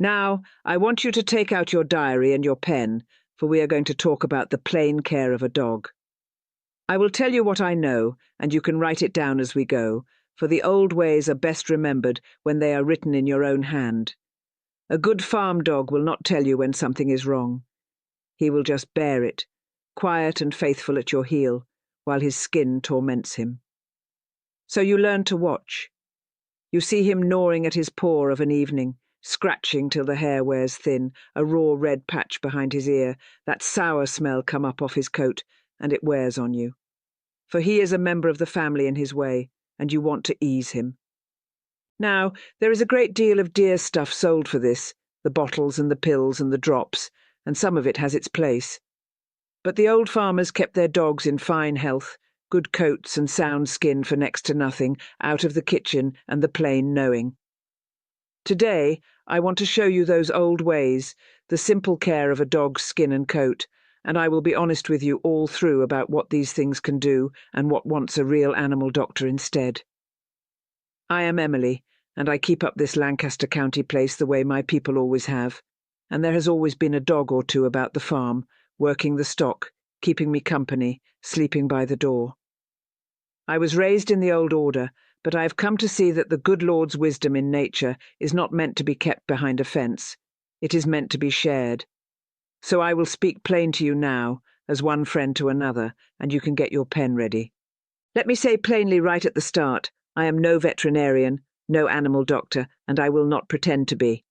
Now, I want you to take out your diary and your pen, for we are going to talk about the plain care of a dog. I will tell you what I know, and you can write it down as we go, for the old ways are best remembered when they are written in your own hand. A good farm dog will not tell you when something is wrong. He will just bear it, quiet and faithful at your heel, while his skin torments him. So you learn to watch. You see him gnawing at his paw of an evening, scratching till the hair wears thin, a raw red patch behind his ear, that sour smell come up off his coat, and it wears on you. For he is a member of the family in his way, and you want to ease him. Now, there is a great deal of dear stuff sold for this, the bottles and the pills and the drops, and some of it has its place. But the old farmers kept their dogs in fine health, good coats and sound skin for next to nothing, out of the kitchen and the plain knowing. Today, I want to show you those old ways, the simple care of a dog's skin and coat, and I will be honest with you all through about what these things can do and what wants a real animal doctor instead. I am Emily, and I keep up this Lancaster County place the way my people always have, and there has always been a dog or two about the farm, working the stock, keeping me company, sleeping by the door. I was raised in the old order, but I have come to see that the good Lord's wisdom in nature is not meant to be kept behind a fence. It is meant to be shared. So I will speak plain to you now, as one friend to another, and you can get your pen ready. Let me say plainly right at the start, I am no veterinarian, no animal doctor, and I will not pretend to be.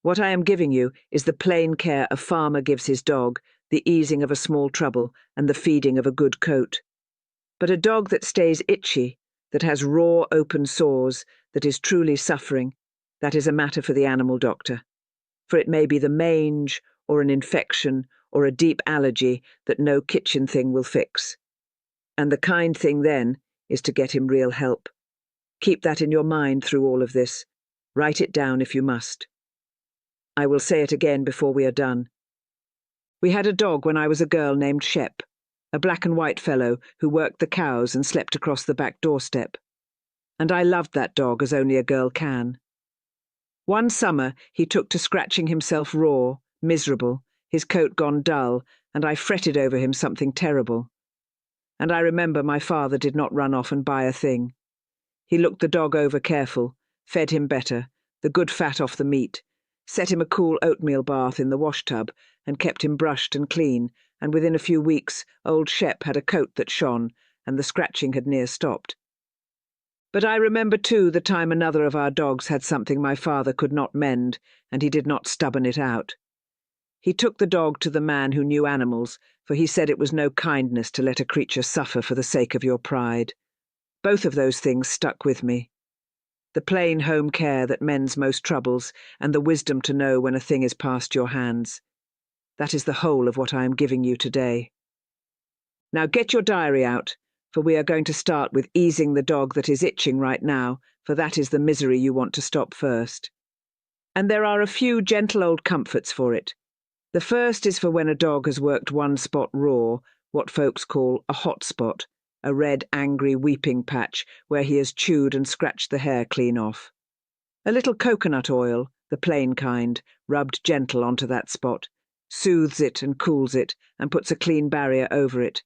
What I am giving you is the plain care a farmer gives his dog, the easing of a small trouble, and the feeding of a good coat. But a dog that stays itchy, that has raw, open sores, that is truly suffering, that is a matter for the animal doctor. For it may be the mange, or an infection, or a deep allergy that no kitchen thing will fix. And the kind thing then is to get him real help. Keep that in your mind through all of this. Write it down if you must. I will say it again before we are done. We had a dog when I was a girl named Shep, a black and white fellow who worked the cows and slept across the back doorstep. And I loved that dog as only a girl can. One summer he took to scratching himself raw, miserable, his coat gone dull, and I fretted over him something terrible. And I remember my father did not run off and buy a thing. He looked the dog over careful, fed him better, the good fat off the meat, set him a cool oatmeal bath in the washtub, and kept him brushed and clean, and within a few weeks old Shep had a coat that shone, and the scratching had near stopped. But I remember too the time another of our dogs had something my father could not mend, and he did not stubborn it out. He took the dog to the man who knew animals, for he said it was no kindness to let a creature suffer for the sake of your pride. Both of those things stuck with me. The plain home care that mends most troubles, and the wisdom to know when a thing is past your hands. That is the whole of what I am giving you today. Now get your diary out, for we are going to start with easing the dog that is itching right now, for that is the misery you want to stop first. And there are a few gentle old comforts for it. The first is for when a dog has worked one spot raw, what folks call a hot spot, a red, angry, weeping patch where he has chewed and scratched the hair clean off. A little coconut oil, the plain kind, rubbed gentle onto that spot, soothes it and cools it, and puts a clean barrier over it.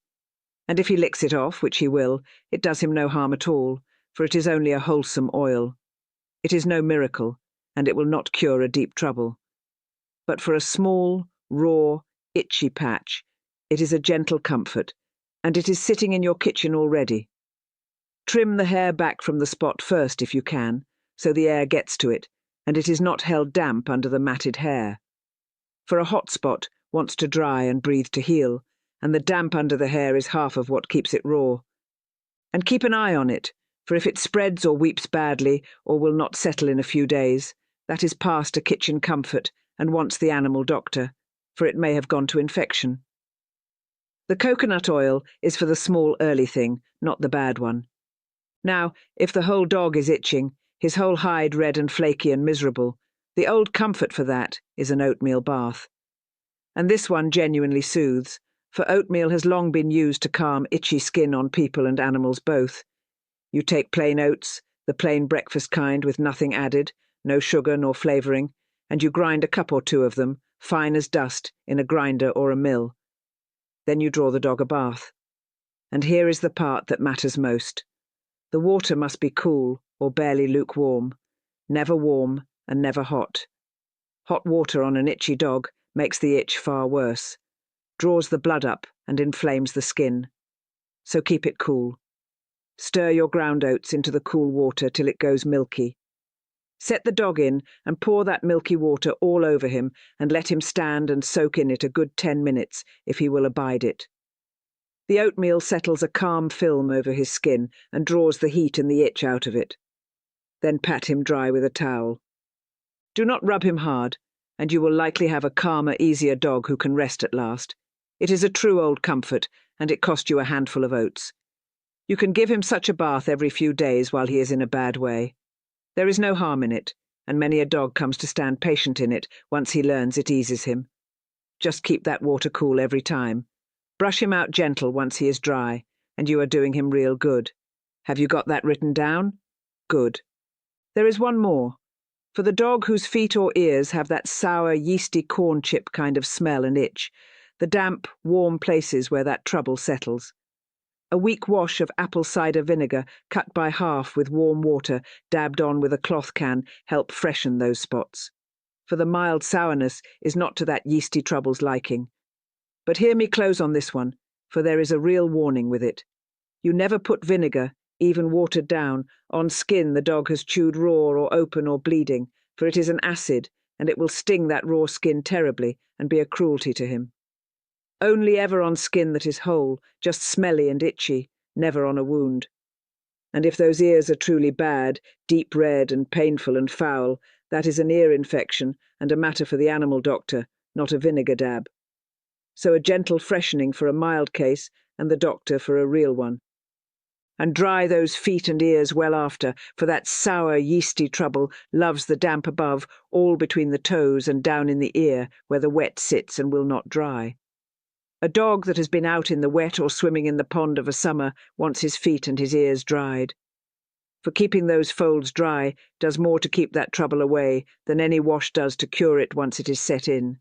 And if he licks it off, which he will, it does him no harm at all, for it is only a wholesome oil. It is no miracle, and it will not cure a deep trouble. But for a small, raw, itchy patch, it is a gentle comfort, and it is sitting in your kitchen already. Trim the hair back from the spot first if you can, so the air gets to it, and it is not held damp under the matted hair. For a hot spot wants to dry and breathe to heal, and the damp under the hair is half of what keeps it raw. And keep an eye on it, for if it spreads or weeps badly, or will not settle in a few days, that is past a kitchen comfort and wants the animal doctor, for it may have gone to infection. The coconut oil is for the small early thing, not the bad one. Now, if the whole dog is itching, his whole hide red and flaky and miserable, the old comfort for that is an oatmeal bath. And this one genuinely soothes, for oatmeal has long been used to calm itchy skin on people and animals both. You take plain oats, the plain breakfast kind with nothing added, no sugar nor flavouring, and you grind a cup or two of them, fine as dust, in a grinder or a mill. Then you draw the dog a bath. And here is the part that matters most. The water must be cool or barely lukewarm, never warm and never hot. Hot water on an itchy dog makes the itch far worse, draws the blood up and inflames the skin. So keep it cool. Stir your ground oats into the cool water till it goes milky. Set the dog in and pour that milky water all over him and let him stand and soak in it a good 10 minutes if he will abide it. The oatmeal settles a calm film over his skin and draws the heat and the itch out of it. Then pat him dry with a towel. Do not rub him hard, and you will likely have a calmer, easier dog who can rest at last. It is a true old comfort, and it cost you a handful of oats. You can give him such a bath every few days while he is in a bad way. There is no harm in it, and many a dog comes to stand patient in it once he learns it eases him. Just keep that water cool every time. Brush him out gentle once he is dry, and you are doing him real good. Have you got that written down? Good. There is one more. For the dog whose feet or ears have that sour, yeasty corn chip kind of smell and itch, the damp, warm places where that trouble settles. A weak wash of apple cider vinegar cut by half with warm water dabbed on with a cloth can help freshen those spots. For the mild sourness is not to that yeasty trouble's liking. But hear me close on this one, for there is a real warning with it. You never put vinegar, even watered down, on skin the dog has chewed raw or open or bleeding, for it is an acid, and it will sting that raw skin terribly and be a cruelty to him. Only ever on skin that is whole, just smelly and itchy, never on a wound. And if those ears are truly bad, deep red and painful and foul, that is an ear infection and a matter for the animal doctor, not a vinegar dab. So a gentle freshening for a mild case and the doctor for a real one. And dry those feet and ears well after, for that sour, yeasty trouble loves the damp above, all between the toes and down in the ear, where the wet sits and will not dry. A dog that has been out in the wet or swimming in the pond of a summer wants his feet and his ears dried. For keeping those folds dry does more to keep that trouble away than any wash does to cure it once it is set in.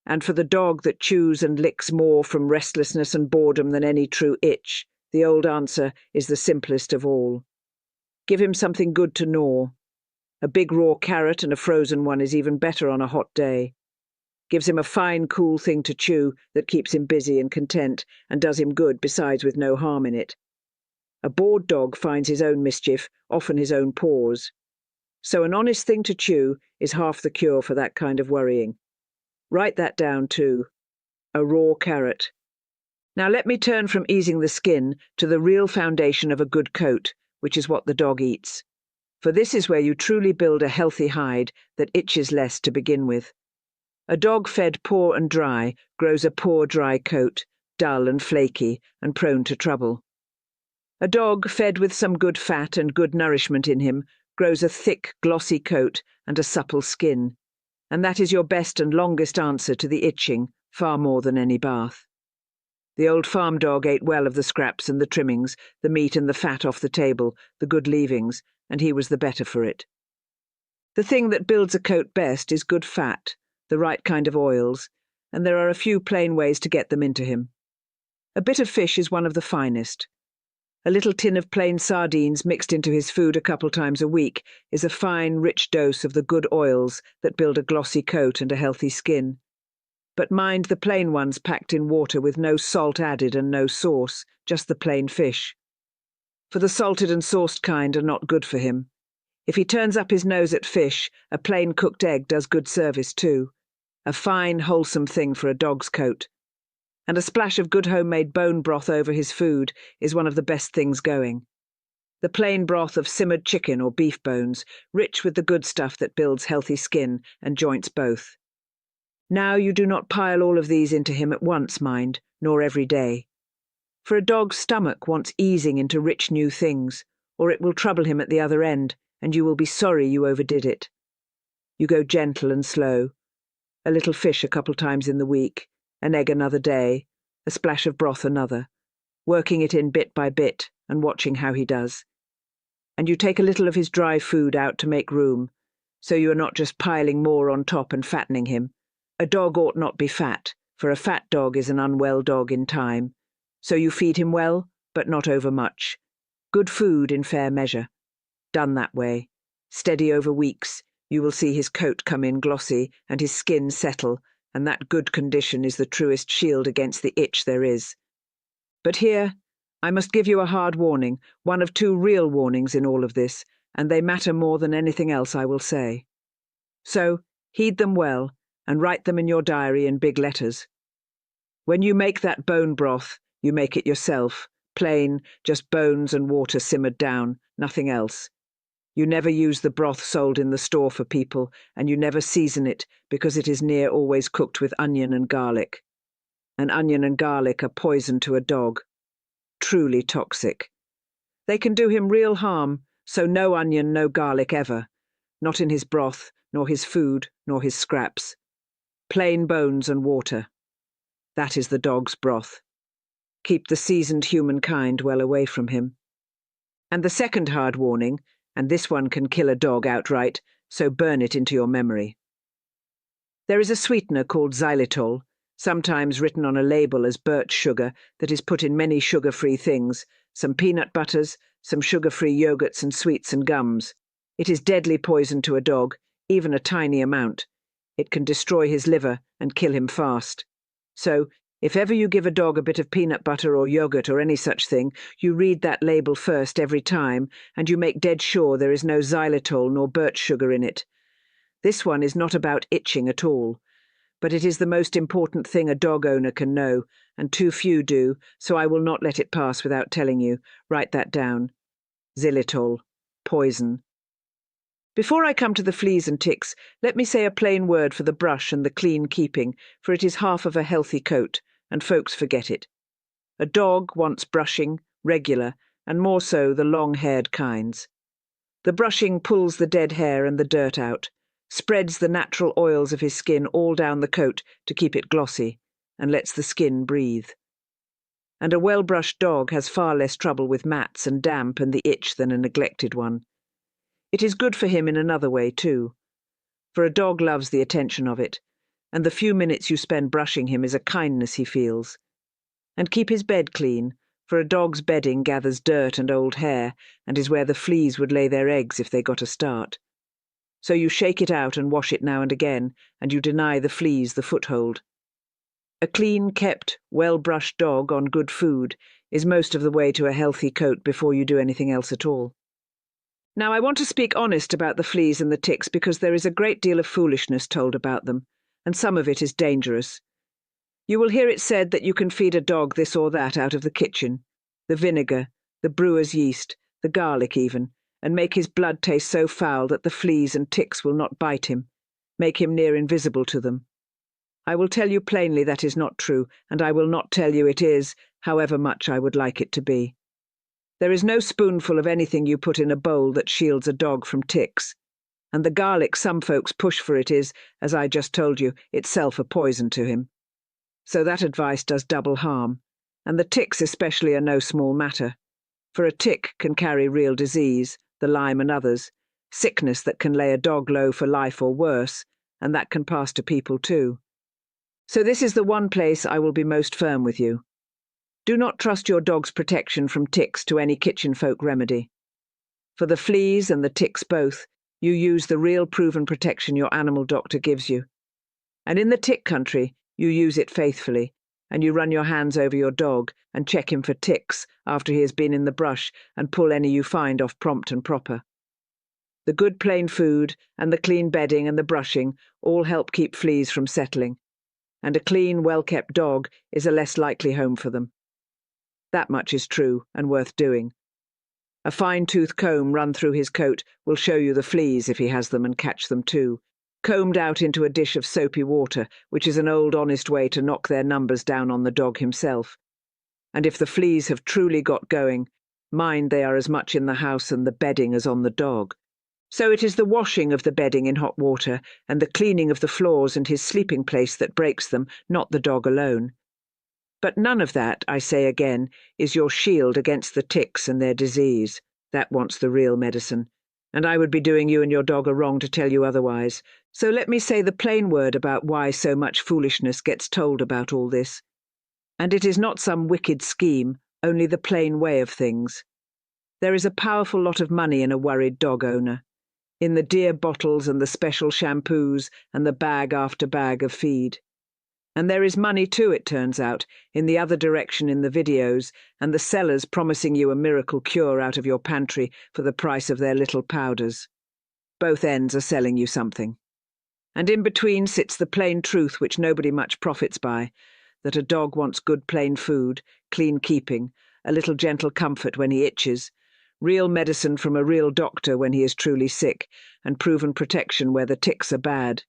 And for the dog that chews and licks more from restlessness and boredom than any true itch, the old answer is the simplest of all. Give him something good to gnaw. A big raw carrot and a frozen one is even better on a hot day. Gives him a fine, cool thing to chew that keeps him busy and content and does him good besides with no harm in it. A bored dog finds his own mischief, often his own paws. So an honest thing to chew is half the cure for that kind of worrying. Write that down too. A raw carrot. Now let me turn from easing the skin to the real foundation of a good coat, which is what the dog eats. For this is where you truly build a healthy hide that itches less to begin with. A dog fed poor and dry grows a poor dry coat, dull and flaky and prone to trouble. A dog fed with some good fat and good nourishment in him grows a thick, glossy coat and a supple skin, and that is your best and longest answer to the itching, far more than any bath. The old farm dog ate well of the scraps and the trimmings, the meat and the fat off the table, the good leavings, and he was the better for it. The thing that builds a coat best is good fat, the right kind of oils, and there are a few plain ways to get them into him. A bit of fish is one of the finest. A little tin of plain sardines mixed into his food a couple times a week is a fine, rich dose of the good oils that build a glossy coat and a healthy skin. But mind the plain ones packed in water with no salt added and no sauce, just the plain fish. For the salted and sauced kind are not good for him. If he turns up his nose at fish, a plain cooked egg does good service too. A fine, wholesome thing for a dog's coat. And a splash of good homemade bone broth over his food is one of the best things going. The plain broth of simmered chicken or beef bones, rich with the good stuff that builds healthy skin and joints both. Now you do not pile all of these into him at once, mind, nor every day. For a dog's stomach wants easing into rich new things, or it will trouble him at the other end, and you will be sorry you overdid it. You go gentle and slow. A little fish a couple times in the week, an egg another day, a splash of broth another, working it in bit by bit and watching how he does. And you take a little of his dry food out to make room, so you are not just piling more on top and fattening him. A dog ought not be fat, for a fat dog is an unwell dog in time. So you feed him well, but not overmuch. Good food in fair measure. Done that way, steady over weeks, you will see his coat come in glossy and his skin settle, and that good condition is the truest shield against the itch there is. But here, I must give you a hard warning, one of two real warnings in all of this, and they matter more than anything else I will say. So, heed them well, and write them in your diary in big letters. When you make that bone broth, you make it yourself, plain, just bones and water simmered down, nothing else. You never use the broth sold in the store for people, and you never season it because it is near always cooked with onion and garlic. And onion and garlic are poison to a dog. Truly toxic. They can do him real harm, so no onion, no garlic ever. Not in his broth, nor his food, nor his scraps. Plain bones and water. That is the dog's broth. Keep the seasoned humankind well away from him. And the second hard warning, and this one can kill a dog outright, so burn it into your memory. There is a sweetener called xylitol, sometimes written on a label as birch sugar, that is put in many sugar-free things, some peanut butters, some sugar-free yogurts and sweets and gums. It is deadly poison to a dog, even a tiny amount. It can destroy his liver and kill him fast. So, if ever you give a dog a bit of peanut butter or yogurt or any such thing, you read that label first every time, and you make dead sure there is no xylitol nor birch sugar in it. This one is not about itching at all, but it is the most important thing a dog owner can know, and too few do, so I will not let it pass without telling you. Write that down. Xylitol. Poison. Before I come to the fleas and ticks, let me say a plain word for the brush and the clean keeping, for it is half of a healthy coat, and folks forget it. A dog wants brushing, regular, and more so the long-haired kinds. The brushing pulls the dead hair and the dirt out, spreads the natural oils of his skin all down the coat to keep it glossy, and lets the skin breathe. And a well-brushed dog has far less trouble with mats and damp and the itch than a neglected one. It is good for him in another way, too, for a dog loves the attention of it, and the few minutes you spend brushing him is a kindness he feels. And keep his bed clean, for a dog's bedding gathers dirt and old hair, and is where the fleas would lay their eggs if they got a start. So you shake it out and wash it now and again, and you deny the fleas the foothold. A clean-kept, well-brushed dog on good food is most of the way to a healthy coat before you do anything else at all. Now, I want to speak honest about the fleas and the ticks because there is a great deal of foolishness told about them, and some of it is dangerous. You will hear it said that you can feed a dog this or that out of the kitchen, the vinegar, the brewer's yeast, the garlic even, and make his blood taste so foul that the fleas and ticks will not bite him, make him near invisible to them. I will tell you plainly that is not true, and I will not tell you it is, however much I would like it to be. There is no spoonful of anything you put in a bowl that shields a dog from ticks, and the garlic some folks push for it is, as I just told you, itself a poison to him. So that advice does double harm, and the ticks especially are no small matter, for a tick can carry real disease, the Lyme and others, sickness that can lay a dog low for life or worse, and that can pass to people too. So this is the one place I will be most firm with you. Do not trust your dog's protection from ticks to any kitchen folk remedy. For the fleas and the ticks both, you use the real proven protection your animal doctor gives you. And in the tick country, you use it faithfully, and you run your hands over your dog and check him for ticks after he has been in the brush and pull any you find off prompt and proper. The good plain food and the clean bedding and the brushing all help keep fleas from settling, and a clean, well-kept dog is a less likely home for them. That much is true and worth doing. A fine-tooth comb run through his coat will show you the fleas if he has them and catch them too, combed out into a dish of soapy water, which is an old honest way to knock their numbers down on the dog himself. And if the fleas have truly got going, mind they are as much in the house and the bedding as on the dog. So it is the washing of the bedding in hot water and the cleaning of the floors and his sleeping place that breaks them, not the dog alone. But none of that, I say again, is your shield against the ticks and their disease. That wants the real medicine, And I would be doing you and your dog a wrong to tell you otherwise. So let me say the plain word about why so much foolishness gets told about all this. And it is not some wicked scheme, only the plain way of things. There is a powerful lot of money in a worried dog owner, in the dear bottles and the special shampoos and the bag after bag of feed. And there is money too, it turns out, in the other direction in the videos, and the sellers promising you a miracle cure out of your pantry for the price of their little powders. Both ends are selling you something. And in between sits the plain truth which nobody much profits by, that a dog wants good plain food, clean keeping, a little gentle comfort when he itches, real medicine from a real doctor when he is truly sick, and proven protection where the ticks are bad.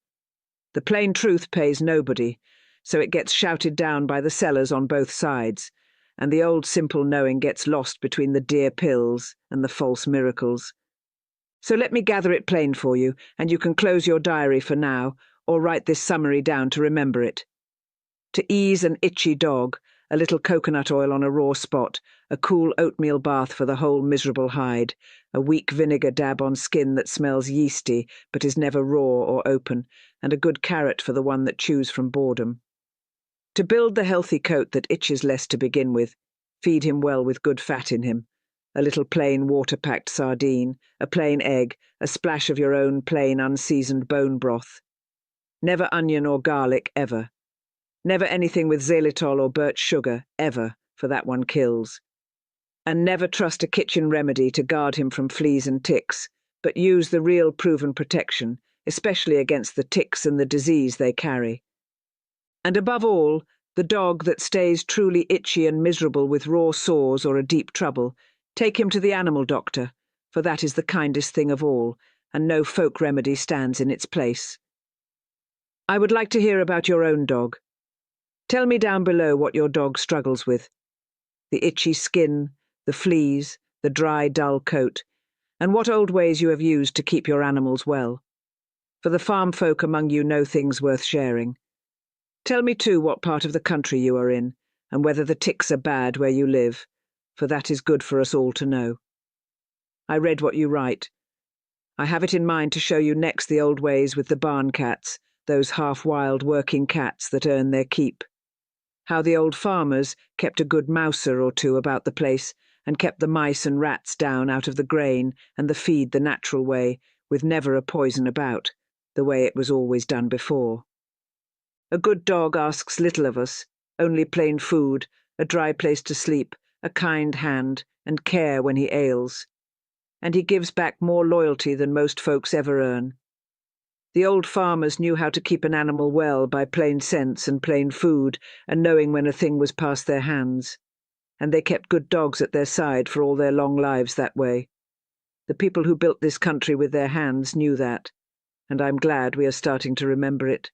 The plain truth pays nobody, so it gets shouted down by the sellers on both sides, and the old simple knowing gets lost between the dear pills and the false miracles. So let me gather it plain for you, and you can close your diary for now, or write this summary down to remember it. To ease an itchy dog, a little coconut oil on a raw spot, a cool oatmeal bath for the whole miserable hide, a weak vinegar dab on skin that smells yeasty but is never raw or open, and a good carrot for the one that chews from boredom. To build the healthy coat that itches less to begin with, feed him well with good fat in him. A little plain water-packed sardine, a plain egg, a splash of your own plain unseasoned bone broth. Never onion or garlic, ever. Never anything with xylitol or birch sugar, ever, for that one kills. And never trust a kitchen remedy to guard him from fleas and ticks, but use the real proven protection, especially against the ticks and the disease they carry. And above all, the dog that stays truly itchy and miserable with raw sores or a deep trouble, take him to the animal doctor, for that is the kindest thing of all, and no folk remedy stands in its place. I would like to hear about your own dog. Tell me down below what your dog struggles with. The itchy skin, the fleas, the dry, dull coat, and what old ways you have used to keep your animals well. For the farm folk among you know things worth sharing. Tell me too what part of the country you are in, and whether the ticks are bad where you live, for that is good for us all to know. I read what you write. I have it in mind to show you next the old ways with the barn cats, those half-wild working cats that earn their keep. How the old farmers kept a good mouser or two about the place, and kept the mice and rats down out of the grain and the feed the natural way, with never a poison about, the way it was always done before. A good dog asks little of us, only plain food, a dry place to sleep, a kind hand, and care when he ails. And he gives back more loyalty than most folks ever earn. The old farmers knew how to keep an animal well by plain sense and plain food, and knowing when a thing was past their hands. And they kept good dogs at their side for all their long lives that way. The people who built this country with their hands knew that, and I'm glad we are starting to remember it.